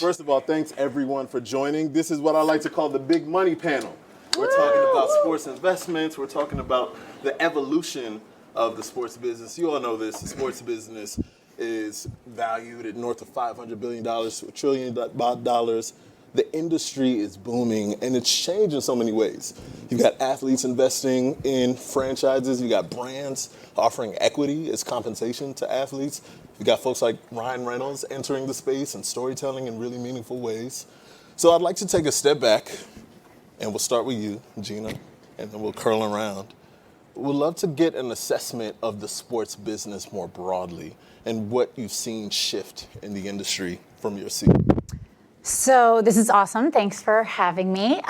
First of all, thanks everyone for joining. This is what I like to call the big money panel. We're talking about sports investments. We're talking about the evolution of the sports business. You all know this. The sports business is valued at north of $500 billion to $1 trillion. The industry is booming, and it's changed in so many ways. You've got athletes investing in franchises. You got brands offering equity as compensation to athletes. You got folks like Ryan Reynolds entering the space and storytelling in really meaningful ways. So I'd like to take a step back, and we'll start with you, Gina, and then we'll curl around. We'd love to get an assessment of the sports business more broadly and what you've seen shift in the industry from your seat. So this is awesome. Thanks for having me.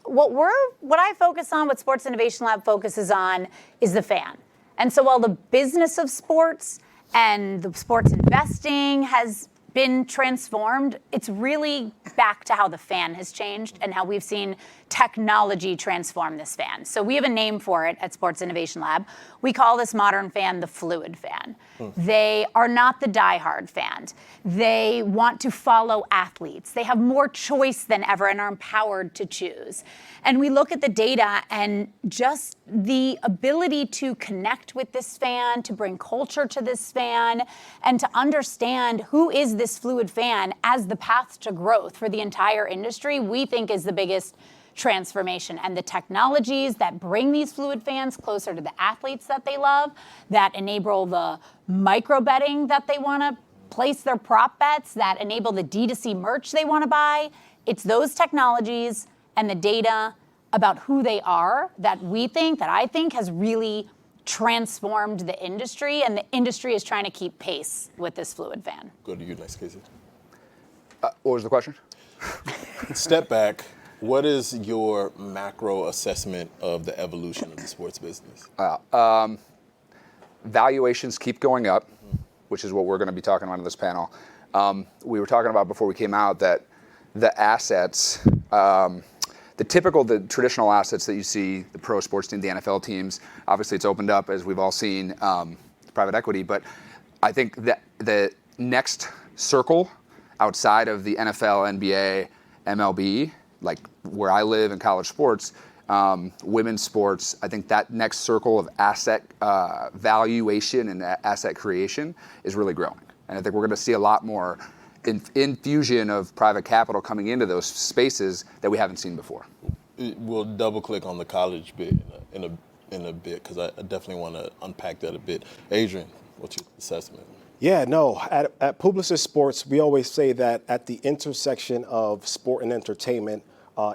What I focus on, what Sports Innovation Lab focuses on, is the fan. And so while the business of sports and the sports investing has been transformed, it's really back to how the fan has changed and how we've seen technology transform this fan. So we have a name for it at Sports Innovation Lab. We call this modern fan the fluid fan. They are not the diehard fan. They want to follow athletes. They have more choice than ever and are empowered to choose. And we look at the data and just the ability to connect with this fan, to bring culture to this fan, and to understand who is this fluid fan as the path to growth for the entire industry, we think is the biggest transformation. And the technologies that bring these fluid fans closer to the athletes that they love, that enable the micro betting that they want to place their prop bets, that enable the D2C merch they want to buy, it's those technologies and the data about who they are that I think has really transformed the industry, and the industry is trying to keep pace with this fluid fan. Go to you next, Casey. What was the question? Step back. What is your macro assessment of the evolution of the sports business? Valuations keep going up, which is what we're going to be talking about in this panel. We were talking about before we came out that the assets, the traditional assets that you see, the pro sports team, the NFL teams, obviously it's opened up, as we've all seen, private equity. But I think that the next circle outside of the NFL, NBA, MLB, like where I live in college sports, women's sports, I think that next circle of asset valuation and asset creation is really growing. And I think we're going to see a lot more infusion of private capital coming into those spaces that we haven't seen before. We'll double click on the college bit in a bit, because I definitely want to unpack that a bit. Adrian, what's your assessment? Yeah, no, at Publicis Sports, we always say that at the intersection of sport and entertainment,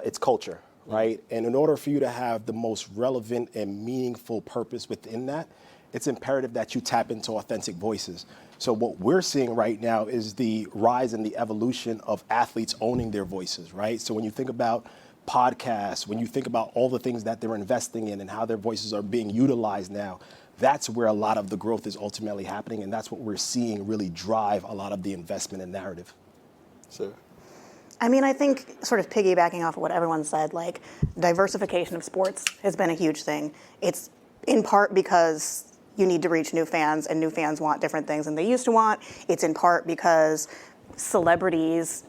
it's culture, right? And in order for you to have the most relevant and meaningful purpose within that, it's imperative that you tap into authentic voices. So what we're seeing right now is the rise and the evolution of athletes owning their voices, right? So when you think about podcasts, when you think about all the things that they're investing in and how their voices are being utilized now, that's where a lot of the growth is ultimately happening, and that's what we're seeing really drive a lot of the investment and narrative. Sir? I mean, I think sort of piggybacking off of what everyone said, like diversification of sports has been a huge thing. It's in part because you need to reach new fans, and new fans want different things than they used to want. It's in part because celebrities,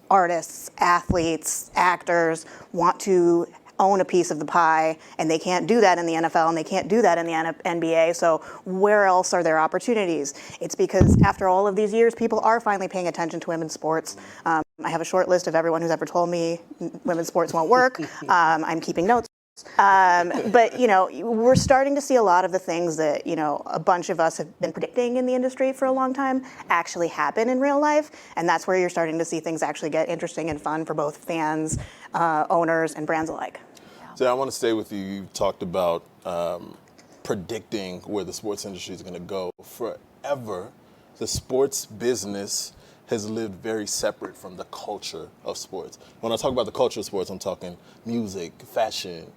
artists, athletes, actors want to own a piece of the pie, and they can't do that in the NFL, and they can't do that in the NBA, so where else are there opportunities? It's because after all of these years, people are finally paying attention to women's sports. I have a short list of everyone who's ever told me women's sports won't work. I'm keeping notes. But, we're starting to see a lot of the things that, a bunch of us have been predicting in the industry for a long time actually happen in real life. And that's where you're starting to see things actually get interesting and fun for both fans, owners, and brands alike. So I want to stay with you. You talked about predicting where the sports industry is going to go. Forever, the sports business has lived very separate from the culture of sports. When I talk about the culture of sports, I'm talking music, fashion,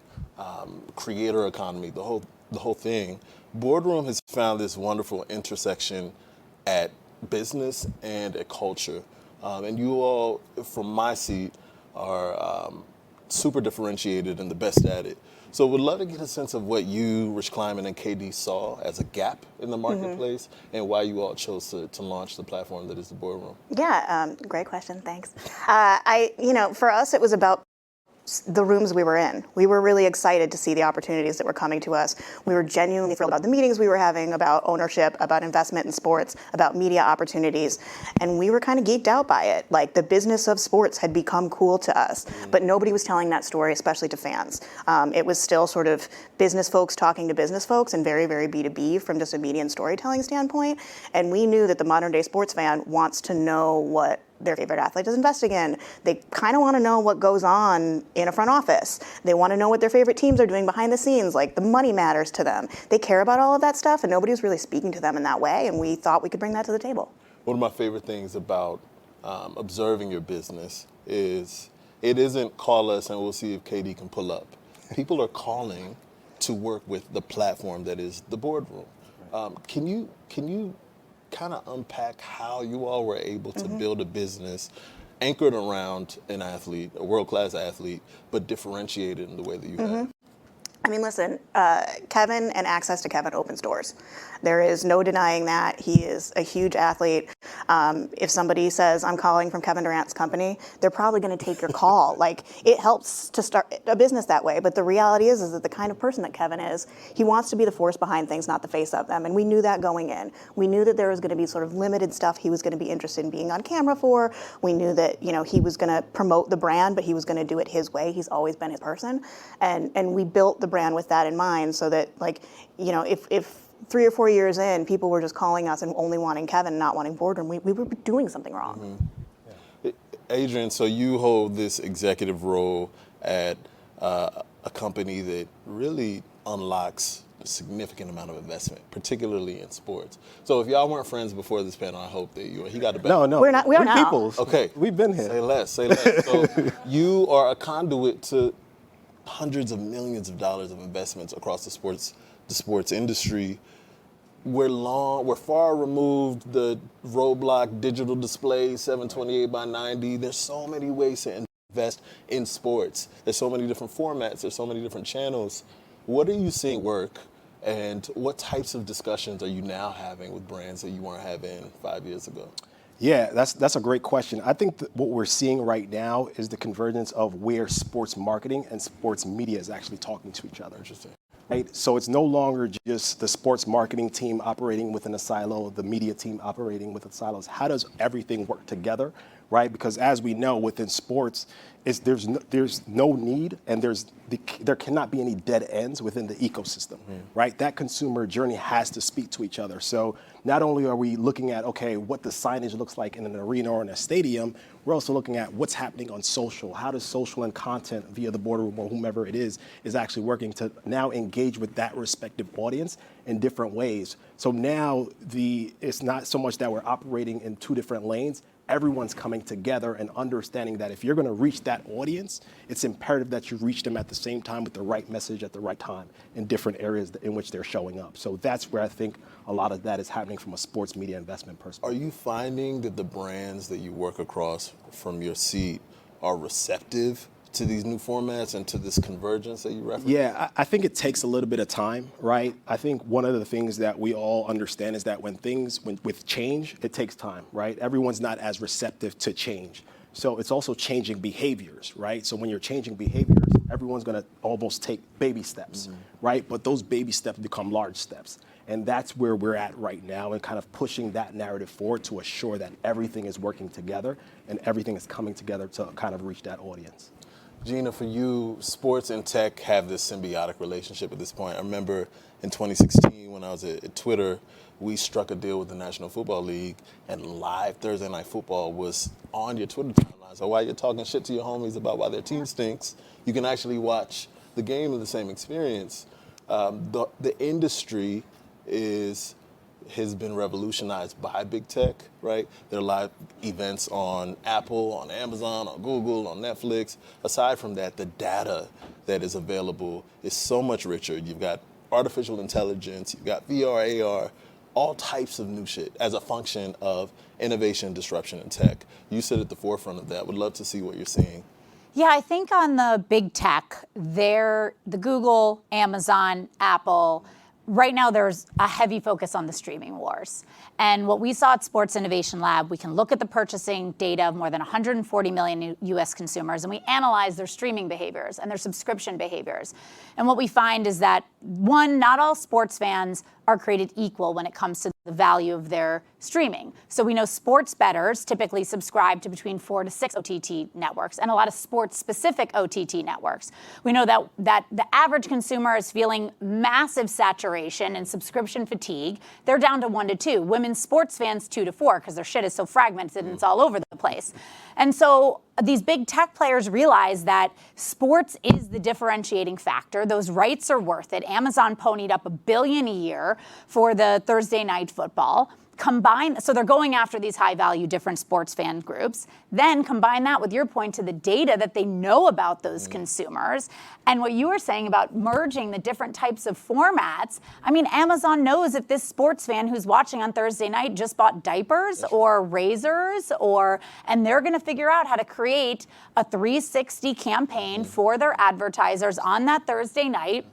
creator economy, the whole thing. Boardroom has found this wonderful intersection at business and at culture. And you all, from my seat, are super differentiated and the best at it. So would love to get a sense of what you, Rich Kleiman, and KD saw as a gap in the marketplace and why you all chose to launch the platform that is the Boardroom. Yeah, great question. Thanks. For us, it was about the rooms we were in. We were really excited to see the opportunities that were coming to us. We were genuinely thrilled about the meetings we were having, about ownership, about investment in sports, about media opportunities. And we were kind of geeked out by it. Like, the business of sports had become cool to us, but nobody was telling that story, especially to fans. It was still sort of business folks talking to business folks and very, very B2B from just a media and storytelling standpoint. And we knew that the modern day sports fan wants to know what their favorite athlete is investing in. They kind of want to know what goes on in a front office. They want to know what their favorite teams are doing behind the scenes. Like, the money matters to them. They care about all of that stuff, and nobody was really speaking to them in that way, and we thought we could bring that to the table. One of my favorite things about observing your business is it isn't call us and we'll see if KD can pull up. People are calling to work with the platform that is the Boardroom. Can you kind of unpack how you all were able to build a business anchored around an athlete, a world-class athlete, but differentiated in the way that you have? I mean, listen, Kevin and access to Kevin opens doors. There is no denying that. He is a huge athlete. If somebody says, I'm calling from Kevin Durant's company, they're probably going to take your call. Like, it helps to start a business that way. But the reality is that the kind of person that Kevin is, he wants to be the force behind things, not the face of them. And we knew that going in. We knew that there was going to be sort of limited stuff he was going to be interested in being on camera for. We knew that, he was going to promote the brand, but he was going to do it his way. He's always been his person. And we built the brand with that in mind, so that, if 3 or 4 years in, people were just calling us and only wanting Kevin, not wanting Boardroom, we were doing something wrong. Adrian, so you hold this executive role at a company that really unlocks a significant amount of investment, particularly in sports. So if y'all weren't friends before this panel, I hope that he got a back. No, We're not. We are now. peoples. Okay. We've been here. Say less. So you are a conduit to hundreds of millions of dollars of investments across the sports industry. We're far removed the Roblox digital display 728 by 90. There's so many ways to invest in sports. There's so many different formats. There's so many different channels. What are you seeing work, and what types of discussions are you now having with brands that you weren't having 5 years ago? Yeah, that's a great question. I think that what we're seeing right now is the convergence of where sports marketing and sports media is actually talking to each other. Interesting. Right? So it's no longer just the sports marketing team operating within a silo, the media team operating within silos. How does everything work together, right? Because as we know, within sports, there's no need, and there cannot be any dead ends within the ecosystem, right? That consumer journey has to speak to each other. So not only are we looking at, okay, what the signage looks like in an arena or in a stadium, we're also looking at what's happening on social. How does social and content via the Boardroom or whomever it is actually working to now engage with that respective audience in different ways. So now it's not so much that we're operating in two different lanes. Everyone's coming together and understanding that if you're going to reach that audience, it's imperative that you reach them at the same time with the right message at the right time in different areas in which they're showing up. So that's where I think a lot of that is happening from a sports media investment perspective. Are you finding that the brands that you work across from your seat are receptive to these new formats and to this convergence that you referenced? Yeah, I think it takes a little bit of time, right? I think one of the things that we all understand is that with change, it takes time, right? Everyone's not as receptive to change. So it's also changing behaviors, right? So when you're changing behaviors, everyone's gonna almost take baby steps, right? But those baby steps become large steps. And that's where we're at right now, and kind of pushing that narrative forward to assure that everything is working together and everything is coming together to kind of reach that audience. Gina, for you, sports and tech have this symbiotic relationship at this point. I remember in 2016 when I was at Twitter, we struck a deal with the National Football League, and live Thursday Night Football was on your Twitter timeline. So while you're talking shit to your homies about why their team stinks, you can actually watch the game with the same experience. The industry has been revolutionized by big tech, right? There are live events on Apple, on Amazon, on Google, on Netflix. Aside from that, the data that is available is so much richer. You've got artificial intelligence, you've got VR, AR, all types of new shit as a function of innovation, disruption, and tech. You sit at the forefront of that. Would love to see what you're seeing Yeah, I think on the big tech, the Google, Amazon, Apple, right now there's a heavy focus on the streaming wars. And what we saw at Sports Innovation Lab, we can look at the purchasing data of more than 140 million US consumers, and we analyze their streaming behaviors and their subscription behaviors. And what we find is that, one, not all sports fans are created equal when it comes to the value of their streaming. So we know sports bettors typically subscribe to between 4 to 6 OTT networks and a lot of sports-specific OTT networks. We know that the average consumer is feeling massive saturation and subscription fatigue. They're down to 1 to 2. Women's sports fans 2 to 4 because their shit is so fragmented and it's all over the place. And so these big tech players realize that sports is the differentiating factor. Those rights are worth it. Amazon ponied up $1 billion a year for the Thursday night football. So they're going after these high value different sports fan groups. Then combine that with your point to the data that they know about those consumers. And what you were saying about merging the different types of formats. I mean, Amazon knows if this sports fan who's watching on Thursday night just bought diapers or razors and they're going to figure out how to create a 360 campaign for their advertisers on that Thursday night,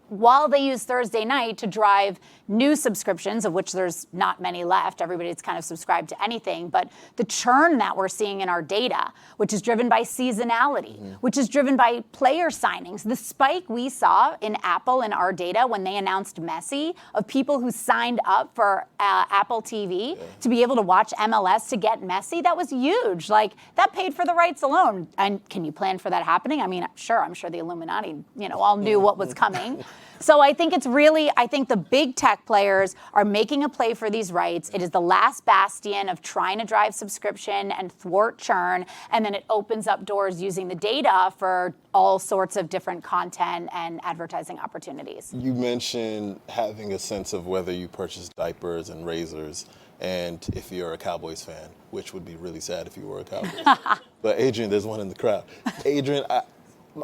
while they use Thursday night to drive new subscriptions, of which there's not many left. Everybody's kind of subscribed to anything. But the churn that we're seeing in our data, which is driven by seasonality, which is driven by player signings. The spike we saw in Apple in our data when they announced Messi, of people who signed up for Apple TV to be able to watch MLS to get Messi, that was huge. Like, that paid for the rights alone. And can you plan for that happening? I mean, sure, I'm sure the Illuminati, all knew what was coming. So I think the big tech players are making a play for these rights. It is the last bastion of trying to drive subscription and thwart churn, and then it opens up doors using the data for all sorts of different content and advertising opportunities. You mentioned having a sense of whether you purchase diapers and razors, and if you're a Cowboys fan, which would be really sad if you were a Cowboys. But Adrian, there's one in the crowd. Adrian,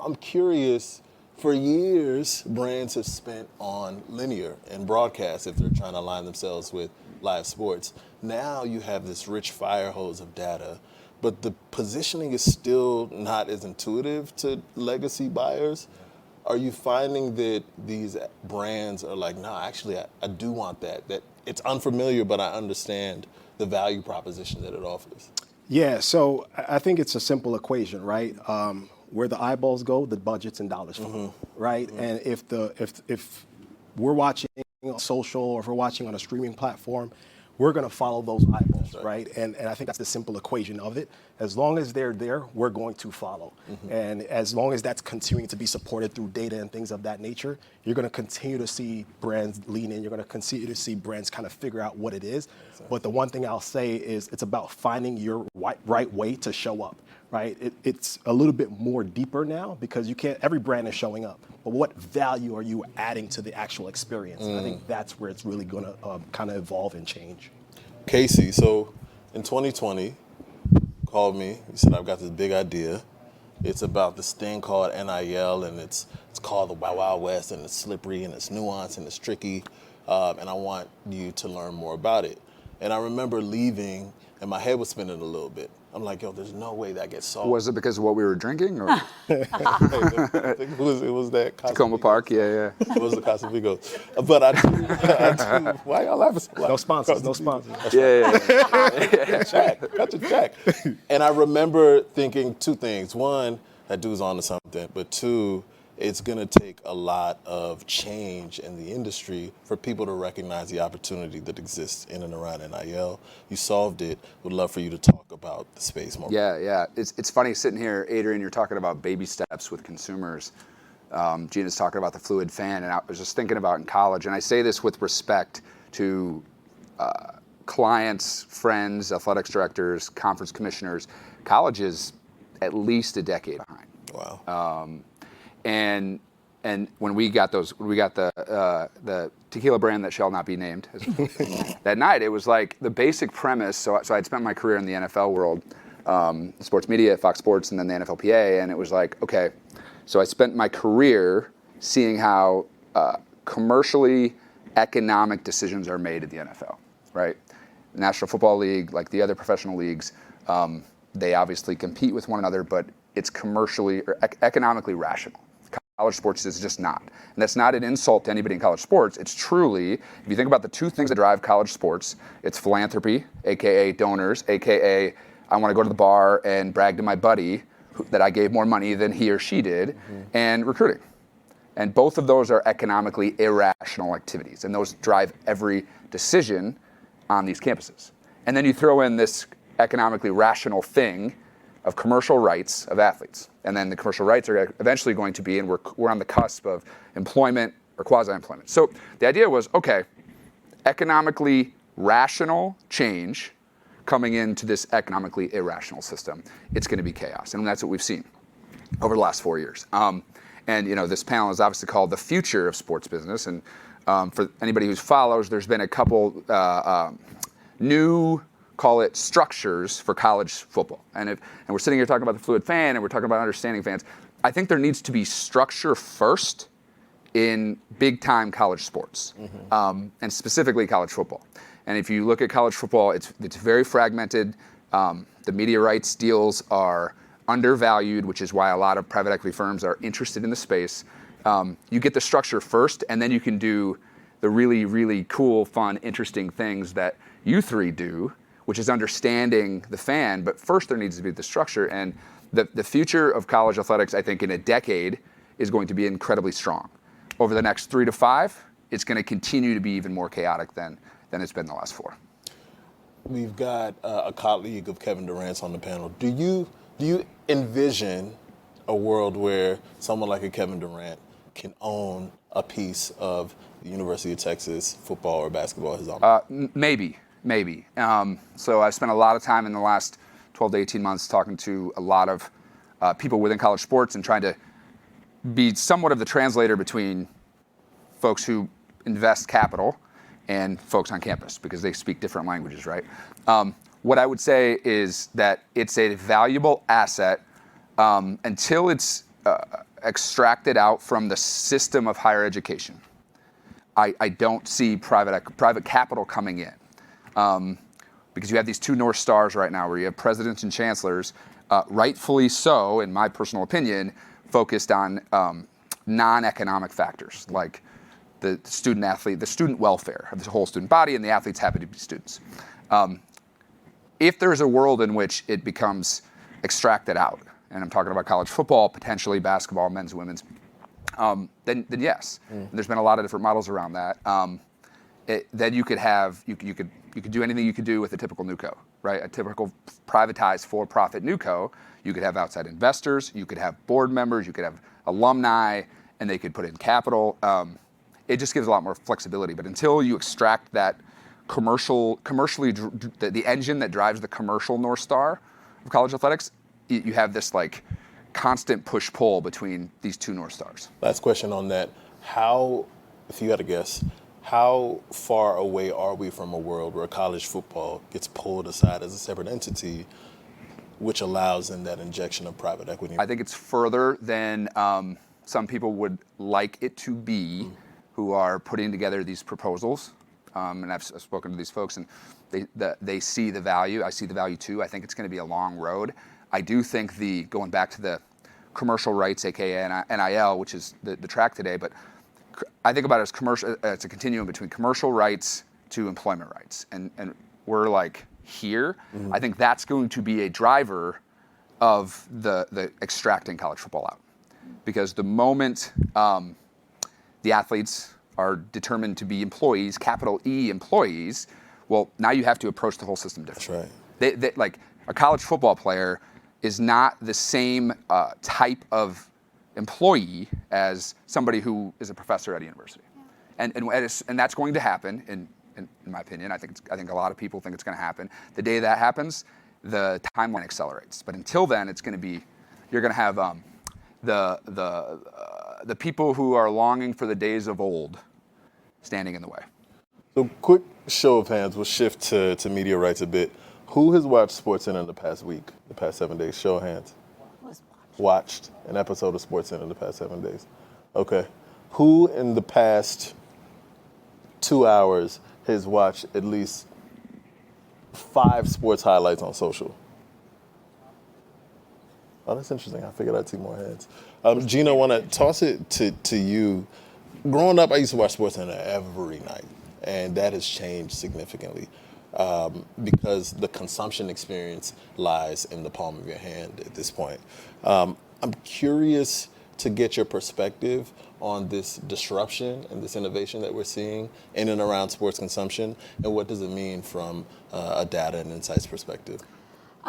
I'm curious. For years, brands have spent on linear and broadcast if they're trying to align themselves with live sports. Now you have this rich fire hose of data, but the positioning is still not as intuitive to legacy buyers. Are you finding that these brands are like, no, actually, I do want that it's unfamiliar, but I understand the value proposition that it offers? Yeah, so I think it's a simple equation, right? Where the eyeballs go, the budgets and dollars flow, right? And if we're watching on social or if we're watching on a streaming platform, we're going to follow those eyeballs, right? And I think that's the simple equation of it. As long as they're there, we're going to follow. And as long as that's continuing to be supported through data and things of that nature, you're going to continue to see brands lean in. You're going to continue to see brands kind of figure out what it is. But the one thing I'll say is it's about finding your right way to show up. Right, it's a little bit more deeper now because every brand is showing up. But what value are you adding to the actual experience? And I think that's where it's really going to kind of evolve and change. Casey, so in 2020, called me. You said, I've got this big idea. It's about this thing called NIL, and it's called the Wild Wild West, and it's slippery, and it's nuanced, and it's tricky, and I want you to learn more about it. And I remember leaving, and my head was spinning a little bit. I'm like, yo, there's no way that gets solved. Was it because of what we were drinking? Or? I think it was that Tacoma Park, yeah. It was the Casamigos. But I do. Why y'all laughing so loud? No sponsors. Yeah. Cut your check. And I remember thinking two things. One, that dude's on to something. But two, it's going to take a lot of change in the industry for people to recognize the opportunity that exists in and around NIL. You solved it. Would love for you to talk about the space more. Yeah. It's funny sitting here, Adrian, you're talking about baby steps with consumers. Gina's talking about the fluid fan, and I was just thinking about in college, and I say this with respect to clients, friends, athletics directors, conference commissioners. College is at least a decade behind. Wow. And when we got the tequila brand that shall not be named that night, it was like the basic premise. So I'd spent my career in the NFL world, sports media at Fox Sports, and then the NFLPA, and it was like, okay, so I spent my career seeing how commercially economic decisions are made at the NFL, right? The National Football League, like the other professional leagues, they obviously compete with one another, but it's commercially or economically rational. College sports is just not. And that's not an insult to anybody in college sports. It's truly, if you think about the two things that drive college sports, it's philanthropy, AKA donors, AKA I want to go to the bar and brag to my buddy that I gave more money than he or she did, and recruiting. And both of those are economically irrational activities, and those drive every decision on these campuses. And then you throw in this economically rational thing of commercial rights of athletes. And then the commercial rights are eventually going to be, and we're on the cusp of employment or quasi-employment. So the idea was, okay, economically rational change coming into this economically irrational system. It's going to be chaos, and that's what we've seen over the last 4 years. And this panel is obviously called The Future of Sports Business. And for anybody who follows, there's been a couple new, call it, structures for college football. And we're sitting here talking about the fluid fan, and we're talking about understanding fans. I think there needs to be structure first in big-time college sports, and specifically college football. And if you look at college football, it's very fragmented. The media rights deals are undervalued, which is why a lot of private equity firms are interested in the space. You get the structure first, and then you can do the really, really cool, fun, interesting things that you three do, which is understanding the fan. But first, there needs to be the structure. And the future of college athletics, I think, in a decade is going to be incredibly strong. Over the next 3 to 5, it's going to continue to be even more chaotic than it's been the last 4. We've got a colleague of Kevin Durant's on the panel. Do you envision a world where someone like a Kevin Durant can own a piece of the University of Texas football or basketball his own? Maybe. So I spent a lot of time in the last 12 to 18 months talking to a lot of people within college sports and trying to be somewhat of the translator between folks who invest capital and folks on campus, because they speak different languages, right? What I would say is that it's a valuable asset until it's extracted out from the system of higher education. I don't see private capital coming in, because you have these two North Stars right now, where you have presidents and chancellors, rightfully so, in my personal opinion, focused on non-economic factors like the student athlete, the student welfare of the whole student body, and the athletes happy to be students. If there's a world in which it becomes extracted out, and I'm talking about college football, potentially basketball, men's, women's, then yes. And there's been a lot of different models around that. Then you could do anything you could do with a typical NewCo, right? A typical privatized for-profit NewCo. You could have outside investors, you could have board members, you could have alumni, and they could put in capital. It just gives a lot more flexibility. But until you extract that commercially, the engine that drives the commercial North Star of college athletics, you have this like constant push-pull between these two North Stars. Last question on that. If you had to guess, how far away are we from a world where college football gets pulled aside as a separate entity, which allows in that injection of private equity? I think it's further than some people would like it to be, who are putting together these proposals. And I've spoken to these folks, and they see the value. I see the value too. I think it's going to be a long road. I do think going back to the commercial rights, aka NIL, which is the track today, but I think about it as commercial. It's a continuum between commercial rights to employment rights, and we're like here. I think that's going to be a driver of the extracting college football out, because the moment the athletes are determined to be employees, capital E employees, well, now you have to approach the whole system differently. That's right. They, like a college football player is not the same type of employee as somebody who is a professor at a university. And that's going to happen, in my opinion. I think a lot of people think it's going to happen. The day that happens, the timeline accelerates. But until then, it's going to be, you're going to have the people who are longing for the days of old standing in the way. So quick show of hands, we'll shift to media rights a bit. Who has watched SportsCenter in the past week, the past 7 days? Show of hands. Watched an episode of SportsCenter in the past 7 days. Okay. Who in the past 2 hours has watched at least 5 sports highlights on social? Oh, that's interesting. I figured I'd see more heads. Gino, I want to toss it to you. Growing up, I used to watch SportsCenter every night, and that has changed significantly because the consumption experience lies in the palm of your hand at this point. I'm curious to get your perspective on this disruption and this innovation that we're seeing in and around sports consumption, and what does it mean from a data and insights perspective?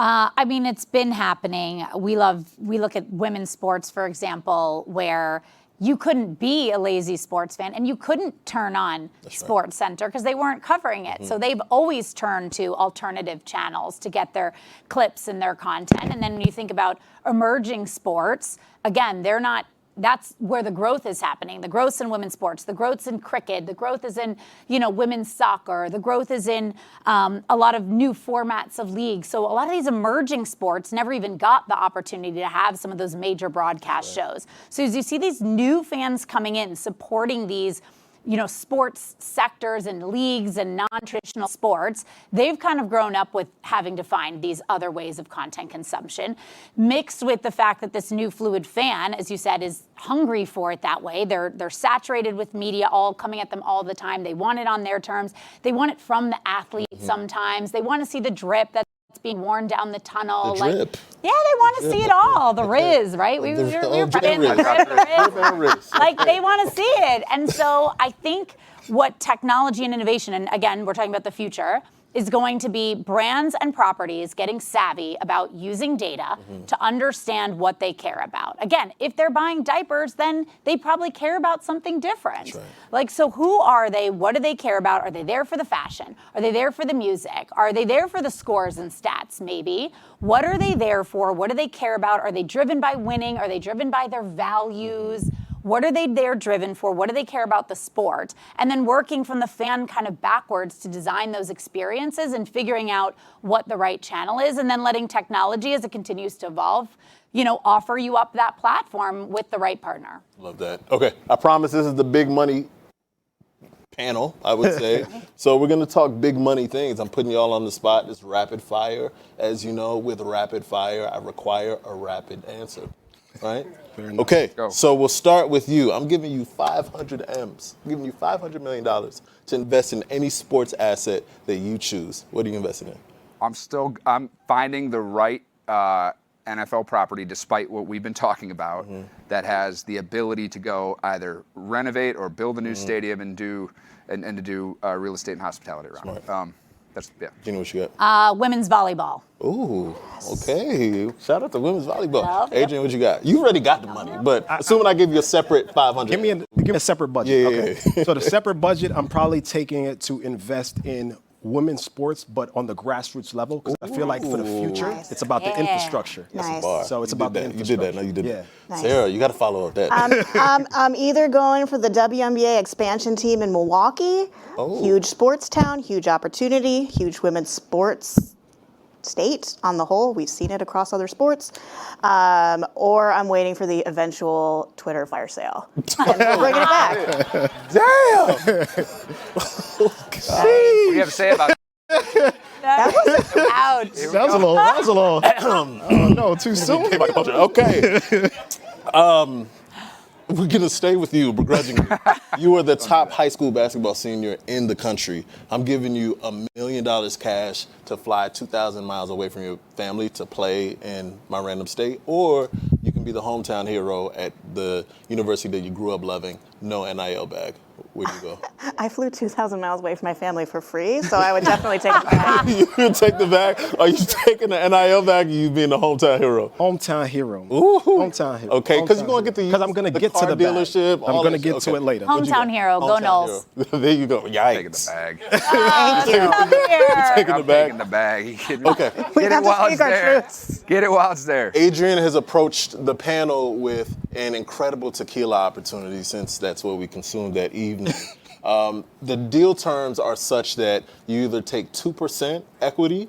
I mean, it's been happening. We look at women's sports, for example, where you couldn't be a lazy sports fan and you couldn't turn on Sports Center because they weren't covering it. So they've always turned to alternative channels to get their clips and their content. And then when you think about emerging sports, again, that's where the growth is happening. The growth's in women's sports. The growth's in cricket. The growth is in, women's soccer. The growth is in a lot of new formats of leagues. So a lot of these emerging sports never even got the opportunity to have some of those major broadcast shows. So as you see these new fans coming in, supporting these sports sectors and leagues and non-traditional sports, they've kind of grown up with having to find these other ways of content consumption, mixed with the fact that this new fluid fan, as you said, is hungry for it that way. They're saturated with media all coming at them all the time. They want it on their terms. They want it from the athlete sometimes. They want to see the drip that's being worn down the tunnel. The drip. Yeah, they want to see it all. The Riz, right? We were playing the drip, the Riz. Like, they want to see it. And so I think what technology and innovation, and again, we're talking about the future, is going to be brands and properties getting savvy about using data to understand what they care about. Again, if they're buying diapers, then they probably care about something different. That's right. Like, so who are they? What do they care about? Are they there for the fashion? Are they there for the music? Are they there for the scores and stats, maybe? What are they there for? What do they care about? Are they driven by winning? Are they driven by their values? What are they there driven for? What do they care about the sport? And then working from the fan kind of backwards to design those experiences and figuring out what the right channel is, and then letting technology, as it continues to evolve, offer you up that platform with the right partner. Love that. Okay, I promise this is the big money panel, I would say. So we're going to talk big money things. I'm putting you all on the spot. It's rapid fire. As you know, with rapid fire, I require a rapid answer. Right? Okay, so we'll start with you. I'm giving you 500 M's. I'm giving you $500 million to invest in any sports asset that you choose. What are you investing in? I'm finding the right NFL property, despite what we've been talking about, that has the ability to go either renovate or build a new stadium and to do real estate and hospitality around it. Gina, what you got? Women's volleyball. Ooh, okay. Shout out to women's volleyball. Yep. Adrian, what you got? You already got the money, but assuming I give you a separate 500. Give me a separate budget. Yeah. Okay. So the separate budget, I'm probably taking it to invest in women's sports, but on the grassroots level, because I feel like for the future, it's about the infrastructure. Nice. So it's You about did the that. You did infrastructure. that. No, you did Yeah. that. Nice. Sarah, you got to follow up that. I'm either going for the WNBA expansion team in Milwaukee, huge sports town, huge opportunity, huge women's sports state on the whole. We've seen it across other sports. Or I'm waiting for the eventual Twitter fire sale. And we're bringing it back. Damn! What do you have to say about That was Ouch. That was a little, no, too soon. Okay. We're going to stay with you begrudgingly. You are the top high school basketball senior in the country. I'm giving you $1 million cash to fly 2,000 miles away from your family to play in my random state, or you can be the hometown hero at the university that you grew up loving. No NIL bag. Where'd you go? I flew 2,000 miles away from my family for free, so I would definitely take it back. You take the bag? Are you taking the NIL bag, or you being the hometown hero? Hometown hero. Ooh. Hometown hero. Okay, because you're going to get Because I'm going to get to car the bag. dealership. I'm going to get to it later. Hometown hero. Go Knowles. There you go. taking Yikes. the bag? Thank you. Taking the I'm bag. taking the bag. You kidding? Okay. We Get have it to while it's speak our there. truths. Get it while it's there. Adrian has approached the panel with an incredible tequila opportunity, since that's what we consumed that evening. The deal terms are such that you either take 2% equity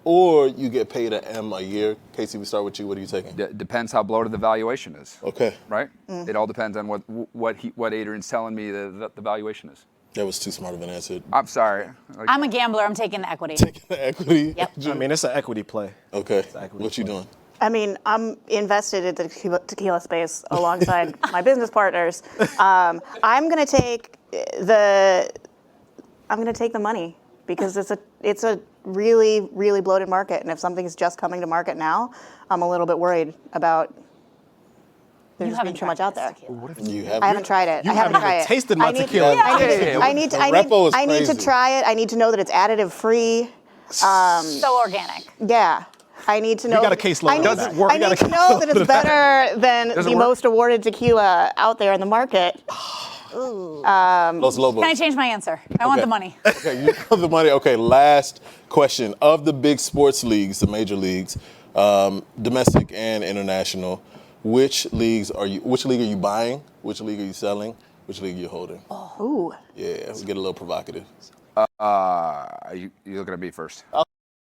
or you get paid an M a year. Casey, we start with you. What are you taking? Depends how bloated the valuation is. Okay. Right? It all depends on what Adrian's telling me the valuation is. That was too smart of an answer. I'm sorry. I'm a gambler. I'm taking the equity. Taking the equity. Yep. I mean, it's an equity play. Okay. equity What you play. doing? I mean, I'm invested in the tequila space alongside my business partners. I'm gonna take the money because it's a really, really bloated market, and if something's just coming to market now, I'm a little bit worried about there's just being too much out there. You have I haven't tried it. I haven't tried it. tasted my I need- tequila. I need to try it. I need to know that it's additive free. So organic. Yeah. I need to know. got a case load I on need, that. I need to know that it's better than the work? most awarded tequila out there in the market. Los Lobos. Can I change my answer? I want the money. Okay, you have the money. Okay, last question. Of the big sports leagues, the major leagues, domestic and international, which league are you buying? Which league are you selling? Which league are you holding? Ooh. Yeah, we get a little provocative. You looking at me first? I'll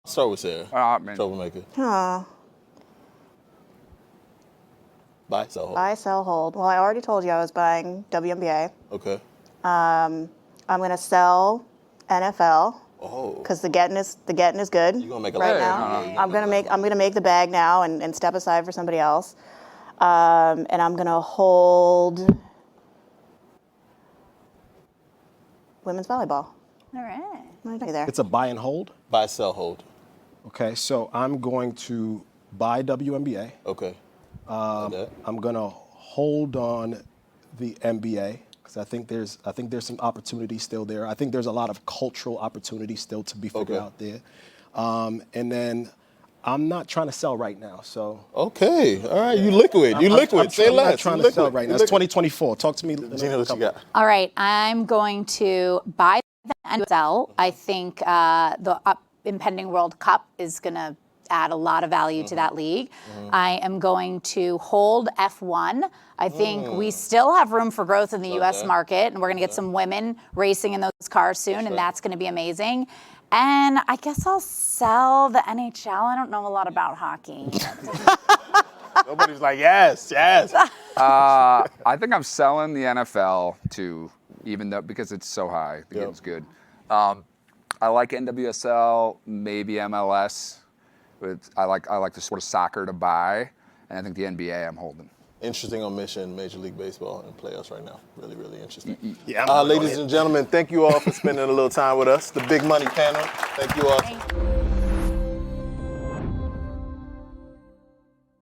start with Sarah. Man. Troublemaker. Oh. Buy, sell, hold. Buy, sell, hold. Well, I already told you I was buying WNBA. Okay. I'm gonna sell NFL. Oh. Because the getting is good. You're gonna make a right lot. now. I'm gonna make the bag now and step aside for somebody else. And I'm gonna hold women's volleyball. All right. What did I do there? It's a buy and hold. Buy, sell, hold. Okay, so I'm going to buy WNBA. Okay. I'm gonna hold on the NBA because I think there's some opportunity still there. I think there's a lot of cultural opportunity still to be figured out there. And then I'm not trying to sell right now, so. Okay. All right. You liquid. You liquid. Say I'm less. not trying You to liquid. sell right now. You It's liquid. 2024. Talk to me. Gina, what you got? All right. I'm going to buy and sell. I think the impending World Cup is going to add a lot of value to that league. I am going to hold F1. I think we still have room for growth in the U.S. market, and we're going to get some women racing in those cars soon, and that's going to be amazing. And I guess I'll sell the NHL. I don't know a lot about hockey. Nobody's like, yes. I think I'm selling the NFL too, even though because it's so high. The game's good. I like NWSL, maybe MLS. But I like the sort of soccer to buy, and I think the NBA I'm holding. Interesting omission, Major League Baseball in playoffs right now. Really, really interesting. Yeah, Ladies and gentlemen, thank you all for spending a little time with us. The Big Money Panel. Thank you all.